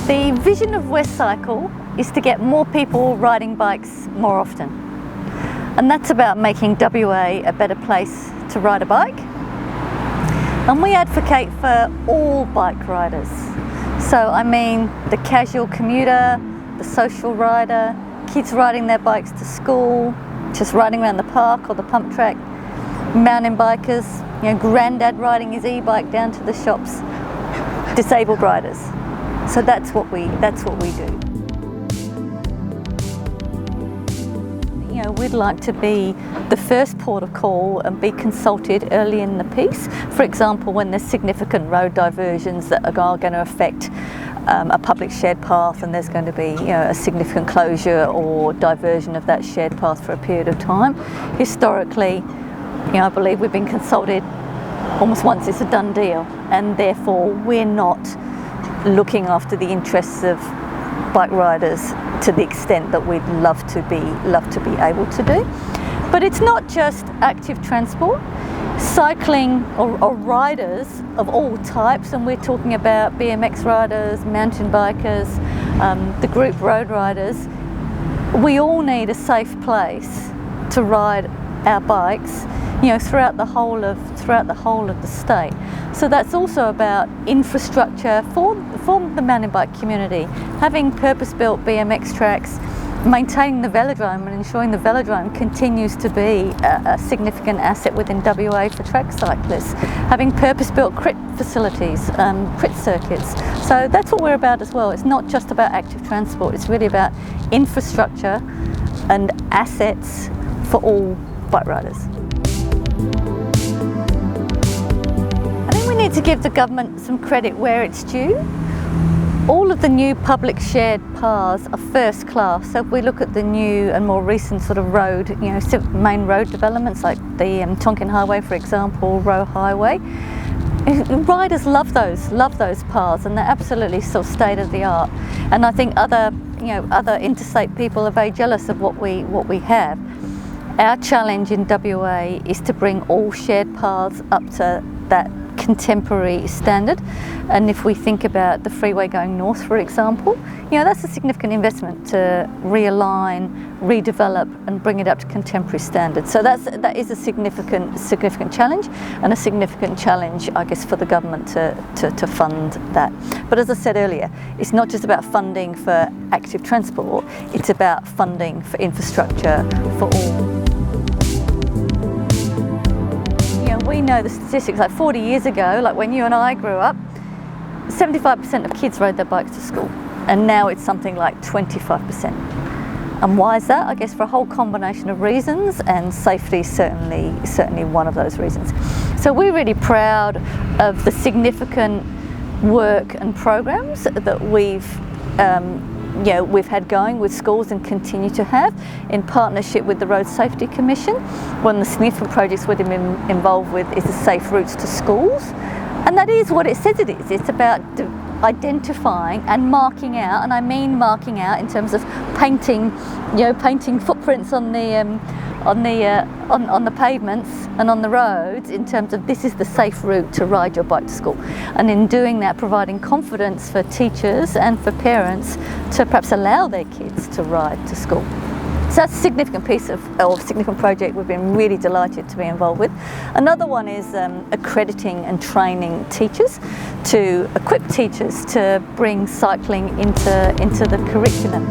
The vision of WestCycle is to get more people riding bikes more often. And that's about making WA a better place to ride a bike. And we advocate for all bike riders. So I mean the casual commuter, the social rider, kids riding their bikes to school, just riding around the park or the pump track, mountain bikers, granddad riding his e-bike down to the shops, disabled riders. So that's what we do. We'd like to be the first port of call and be consulted early in the piece. For example, when there's significant road diversions that are going to affect a public shared path, and there's going to be a significant closure or diversion of that shared path for a period of time. Historically, I believe we've been consulted almost once it's a done deal, and therefore we're not looking after the interests of bike riders to the extent that we'd love to be able to do. But it's not just active transport. Cycling or riders of all types, and we're talking about BMX riders, mountain bikers, the group road riders. We all need a safe place to ride our bikes, throughout the whole of the state. So that's also about infrastructure for the mountain bike community, having purpose-built BMX tracks, maintaining the velodrome and ensuring the velodrome continues to be a significant asset within WA for track cyclists, having purpose-built crit facilities, crit circuits. So that's what we're about as well. It's not just about active transport, it's really about infrastructure and assets for all bike riders. I think we need to give the government some credit where it's due. All of the new public shared paths are first class. So if we look at the new and more recent sort of road, main road developments like the Tonkin Highway, for example, Roe Highway, riders love those paths, and they're absolutely sort of state of the art. And I think other interstate people are very jealous of what we have. Our challenge in WA is to bring all shared paths up to that contemporary standard. And if we think about the freeway going north, for example, that's a significant investment to realign, redevelop and bring it up to contemporary standards. So that is a significant challenge, and a significant challenge, I guess, for the government to fund that. But as I said earlier, it's not just about funding for active transport, it's about funding for infrastructure for all. We know the statistics, like 40 years ago, like when you and I grew up, 75% of kids rode their bikes to school, and now it's something like 25%. And why is that? I guess for a whole combination of reasons, and safety is certainly one of those reasons. So we're really proud of the significant work and programs that we've had going with schools and continue to have in partnership with the Road Safety Commission. One of the significant projects we've been involved with is the Safe Routes to Schools. And that is what it says it is. It's about identifying and marking out, and I mean marking out in terms of painting footprints on the pavements and on the roads, in terms of this is the safe route to ride your bike to school. And in doing that, providing confidence for teachers and for parents to perhaps allow their kids to ride to school. So that's a significant piece of significant project we've been really delighted to be involved with. Another one is accrediting and training teachers, to equip teachers to bring cycling into the curriculum.